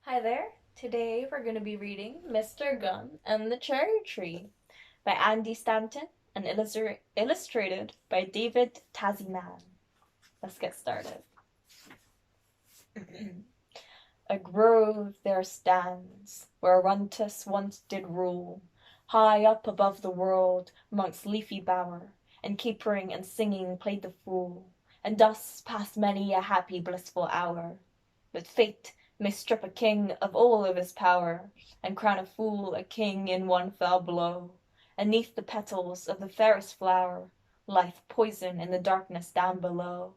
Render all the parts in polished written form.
Hi there. Today we're going to be reading Mr. Gunn and the Cherry Tree by Andy Stanton and illustrated by David Tasman. Let's get started. A grove there stands where Runtus once did rule, high up above the world, amongst leafy bower, and capering and singing played the fool, and thus passed many a happy blissful hour. But fate may strip a king of all of his power, and crown a fool a king in one fell blow, and 'neath the petals of the fairest flower lieth poison in the darkness down below.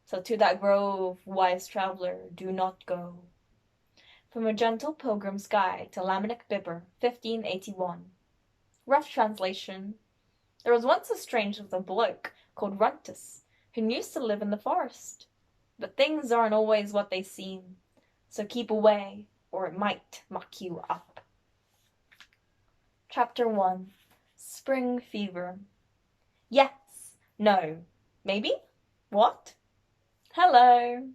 So to that grove, wise traveller, do not go. From A Gentle Pilgrim's Guide to Lamanick Bibber, 1581. Rough translation. There was once a strange little bloke called Runtus, who used to live in the forest. But things aren't always what they seem, so keep away, or it might muck you up. Chapter 1. Spring Fever. Yes, no, maybe, what? Hello.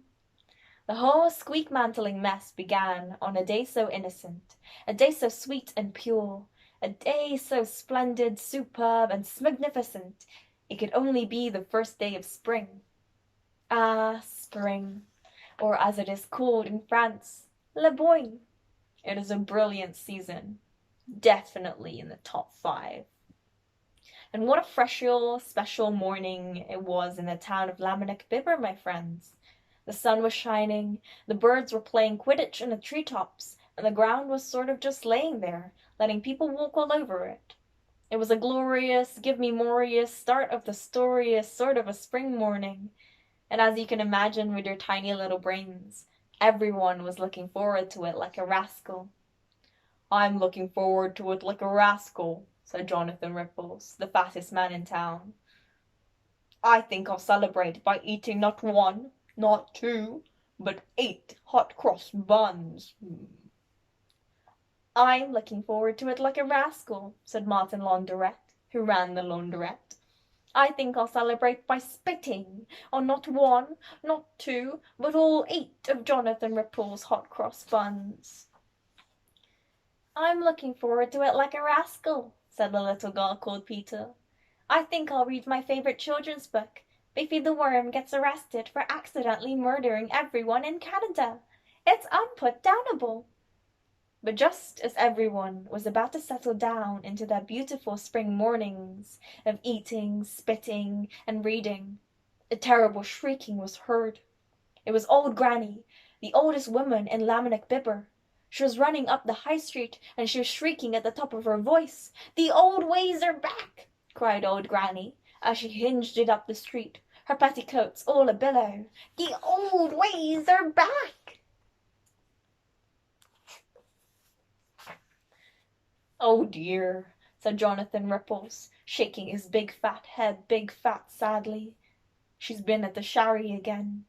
The whole squeak-mantling mess began on a day so innocent, a day so sweet and pure, a day so splendid, superb, and magnificent, it could only be the first day of spring. Ah, spring, or as it is called in France, Le Boin. It is a brilliant season, definitely in the top 5. And what a freshal, special morning it was in the town of Lamanick Bibber, my friends. The sun was shining, the birds were playing Quidditch in the treetops, and the ground was sort of just laying there, letting people walk all over it. It was a glorious, give-me-morious, start-of-the-storiest sort of a spring morning, and as you can imagine with your tiny little brains, everyone was looking forward to it like a rascal. "I'm looking forward to it like a rascal," said Jonathan Ripples, the fattest man in town. "I think I'll celebrate by eating not 1, not 2, but 8 hot-cross buns." "I'm looking forward to it like a rascal," said Martin Launderette, who ran the launderette. "I think I'll celebrate by spitting on not 1, not 2, but all 8 of Jonathan Ripple's hot-cross buns." "I'm looking forward to it like a rascal," said the little girl called Peter. "I think I'll read my favorite children's book. Biffy the Worm gets arrested for accidentally murdering everyone in Canada. It's unputdownable." But just as everyone was about to settle down into their beautiful spring mornings of eating, spitting, and reading, a terrible shrieking was heard. It was old Granny, the oldest woman in Lamanick Bibber. She was running up the High Street, and she was shrieking at the top of her voice. "The old ways are back!" cried old Granny, as she hinged it up the street, her petticoats all a-billow. "The old ways are back!" "Oh dear," said Jonathan Ripples, shaking his big fat head sadly. "She's been at the sherry again."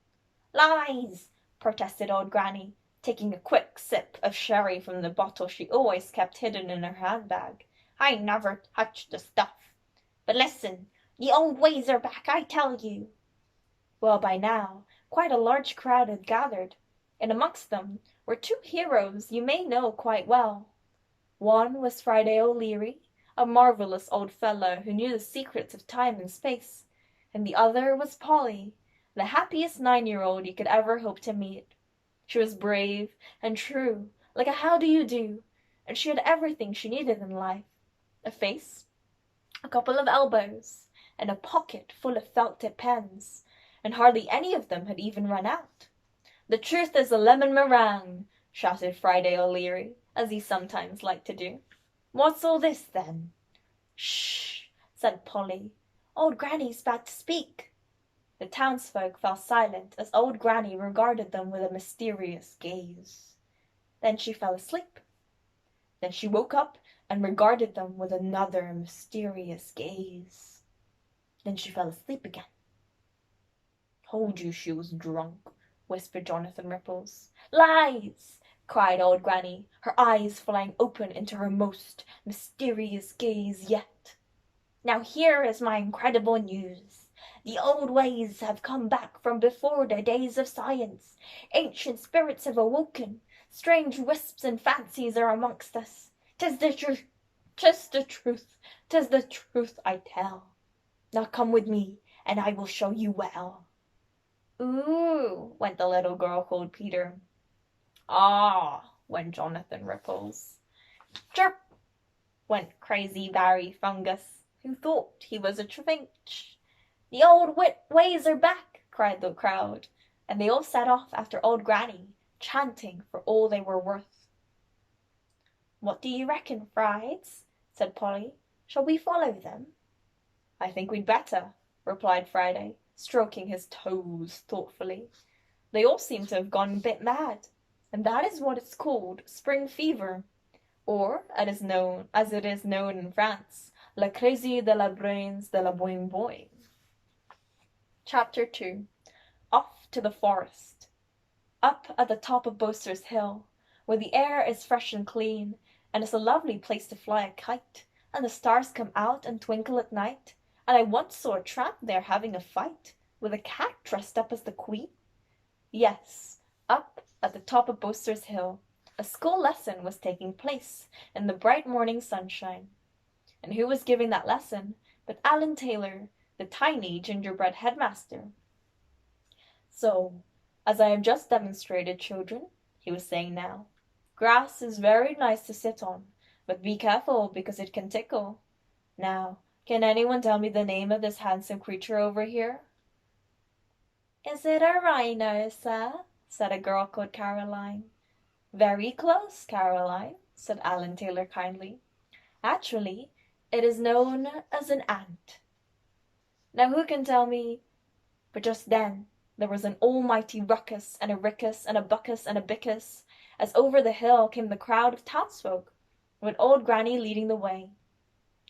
"Lies!" protested old Granny, taking a quick sip of sherry from the bottle she always kept hidden in her handbag. "I never touched the stuff. But listen, the old ways are back, I tell you." Well, by now quite a large crowd had gathered, and amongst them were 2 heroes you may know quite well. One was Friday O'Leary, a marvellous old fellow who knew the secrets of time and space, and the other was Polly, the happiest 9-year-old you could ever hope to meet. She was brave and true, like a how-do-you-do, and she had everything she needed in life: a face, a couple of elbows, and a pocket full of felt-tip pens, and hardly any of them had even run out. "The truth is a lemon meringue," shouted Friday O'Leary, as he sometimes liked to do. "What's all this, then?" "Sh!" said Polly. "Old Granny's about to speak." The townsfolk fell silent as old Granny regarded them with a mysterious gaze. Then she fell asleep. Then she woke up and regarded them with another mysterious gaze. Then she fell asleep again. "Told you she was drunk," whispered Jonathan Ripples. "Lies!" cried old Granny, her eyes flying open into her most mysterious gaze yet. "Now here is my incredible news. The old ways have come back from before the days of science. Ancient spirits have awoken. Strange wisps and fancies are amongst us. 'Tis the truth, 'tis the truth, 'tis the truth I tell. Now come with me, and I will show you well." "Ooh," went the little girl called Peter. "Ah," went Jonathan Ripples. "Chirp," went crazy Barry Fungus, who thought he was a Finch. "The old ways are back," cried the crowd, and they all set off after old Granny, chanting for all they were worth. "What do you reckon, Frides?" said Polly. "Shall we follow them?" "I think we'd better," replied Friday, stroking his toes thoughtfully. "They all seem to have gone a bit mad, and that is what is called spring fever, or, as it is known in France, la crise de la brains de la boing boing." Chapter 2. Off to the Forest. Up at the top of Boaster's Hill, where the air is fresh and clean, and it's a lovely place to fly a kite, and the stars come out and twinkle at night, and I once saw a tramp there having a fight with a cat dressed up as the queen. Yes, up at the top of Boaster's Hill a school lesson was taking place in the bright morning sunshine. And who was giving that lesson but Alan Taylor, the tiny gingerbread headmaster. "So, as I have just demonstrated, children," he was saying now, "grass is very nice to sit on, but be careful because it can tickle. Now, can anyone tell me the name of this handsome creature over here?" "Is it a rhino, sir?" said a girl called Caroline. "Very close, Caroline," said Alan Taylor kindly. "Actually, it is known as an ant. Now who can tell me—" But just then there was an almighty ruckus and a rickus and a buckus and a bickus, as over the hill came the crowd of townsfolk, with old Granny leading the way.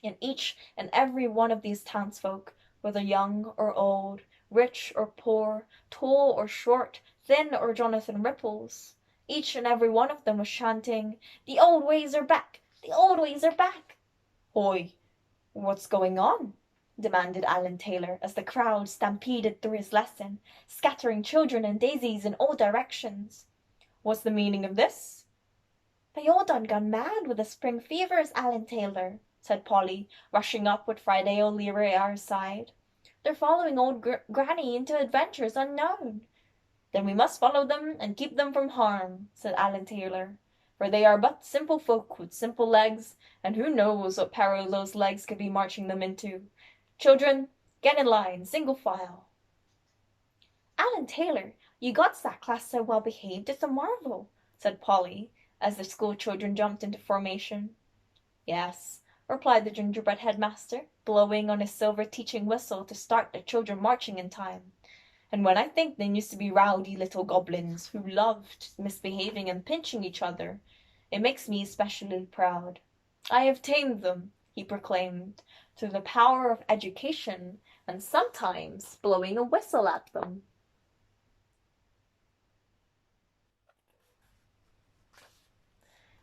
And each and every one of these townsfolk, whether young or old, rich or poor, tall or short, thin or Jonathan Ripples, each and every one of them was chanting, "The old ways are back! The old ways are back!" "Hoy, what's going on?" demanded Alan Taylor, as the crowd stampeded through his lesson, scattering children and daisies in all directions. "What's the meaning of this?" "They all done gone mad with the spring fevers, Alan Taylor," said Polly, rushing up with Friday O'Leary at her side. "They're following old Granny into adventures unknown." "Then we must follow them and keep them from harm," said Alan Taylor, "for they are but simple folk with simple legs, and who knows what peril those legs could be marching them into. Children, get in line, single file." "Alan Taylor, you got that class so well behaved it's a marvel," said Polly, as the school children jumped into formation. "Yes," replied the gingerbread headmaster, blowing on his silver teaching whistle to start the children marching in time. "And when I think they used to be rowdy little goblins who loved misbehaving and pinching each other, it makes me especially proud. I have tamed them," he proclaimed, "through the power of education and sometimes blowing a whistle at them."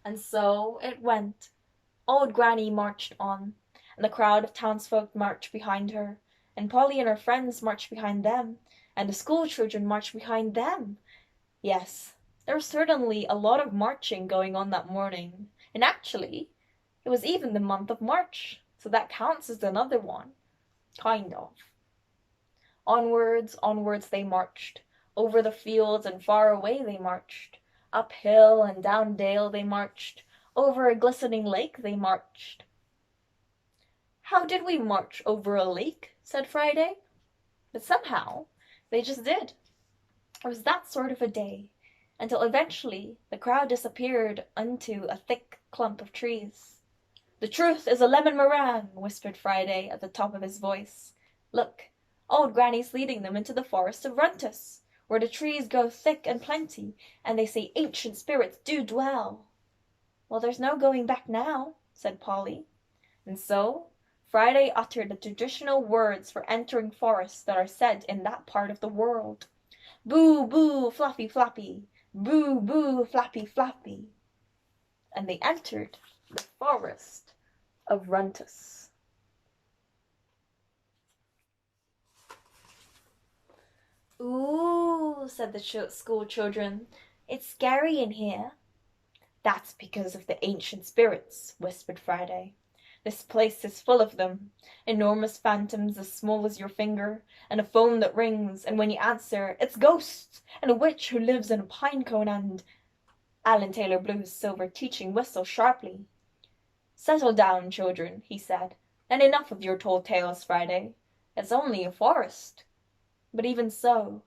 And so it went. Old Granny marched on, and the crowd of townsfolk marched behind her, and Polly and her friends marched behind them, and the school children marched behind them. Yes, there was certainly a lot of marching going on that morning, and actually it was even the month of March, so that counts as another one. Kind of. Onwards, onwards they marched. Over the fields and far away they marched. Up hill and down dale they marched. Over a glistening lake they marched. "How did we march over a lake?" said Friday. But somehow they just did. It was that sort of a day, until eventually the crowd disappeared into a thick clump of trees. "The truth is a lemon meringue," whispered Friday at the top of his voice. "Look, old Granny's leading them into the forest of Runtus, where the trees grow thick and plenty, and they say ancient spirits do dwell." "Well, there's no going back now," said Polly. And so Friday uttered the traditional words for entering forests that are said in that part of the world. "Boo, boo, Fluffy, Flappy! Boo, boo, Flappy, Flappy!" And they entered the forest of Runtus. "Ooh," said the school children, "it's scary in here." "That's because of the ancient spirits," whispered Friday. "This place is full of them, enormous phantoms as small as your finger, and a phone that rings, and when you answer, it's ghosts, and a witch who lives in a pine cone, and—" Alan Taylor blew his silver teaching whistle sharply. "Settle down, children," he said, "and enough of your tall tales, Friday. It's only a forest." But even so,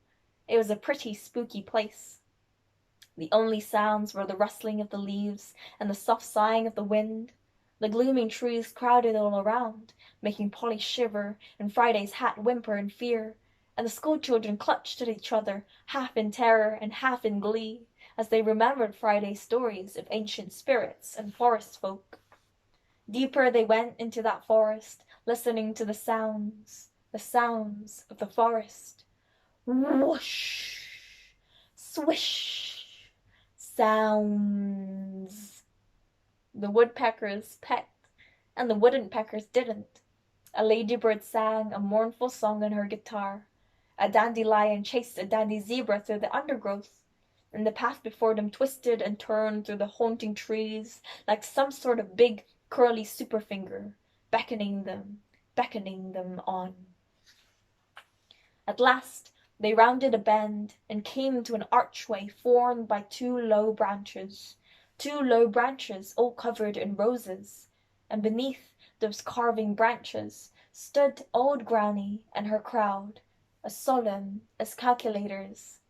it was a pretty spooky place. The only sounds were the rustling of the leaves and the soft sighing of the wind. The glooming trees crowded all around, making Polly shiver and Friday's hat whimper in fear, and the school children clutched at each other, half in terror and half in glee, as they remembered Friday's stories of ancient spirits and forest folk. Deeper they went into that forest, listening to the sounds of the forest. Whoosh! Swish! Sounds. The woodpeckers pecked, and the woodpeckers didn't. A ladybird sang a mournful song on her guitar. A dandelion chased a dandy zebra through the undergrowth, and the path before them twisted and turned through the haunting trees like some sort of big curly superfinger, beckoning them on. At last they rounded a bend and came to an archway formed by two low branches all covered in roses, and beneath those carving branches stood old Granny and her crowd, as solemn as calculators.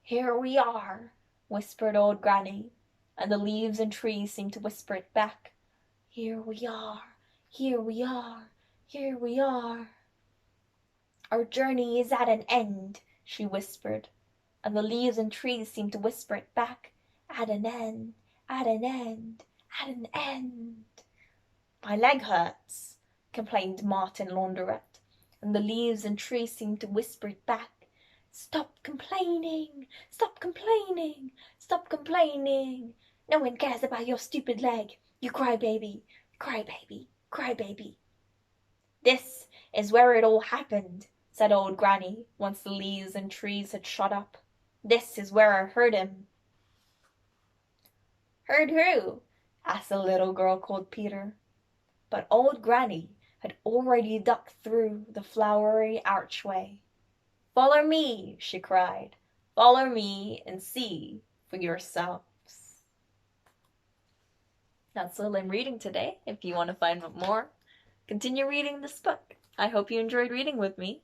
"Here we are," whispered old Granny, and the leaves and trees seemed to whisper it back. "Here we are, here we are, here we are." "Our journey is at an end," she whispered, and the leaves and trees seemed to whisper it back. "At an end, at an end, at an end." "My leg hurts," complained Martin Launderette, and the leaves and trees seemed to whisper it back. "Stop complaining, stop complaining, stop complaining. No one cares about your stupid leg, you crybaby, crybaby, crybaby." "This is where it all happened," said old Granny, once the leaves and trees had shut up. "This is where I heard him." "Heard who?" asked a little girl called Peter. But old Granny had already ducked through the flowery archway. "Follow me," she cried. "Follow me and see for yourselves." That's all I'm reading today. If you want to find out more, continue reading this book. I hope you enjoyed reading with me.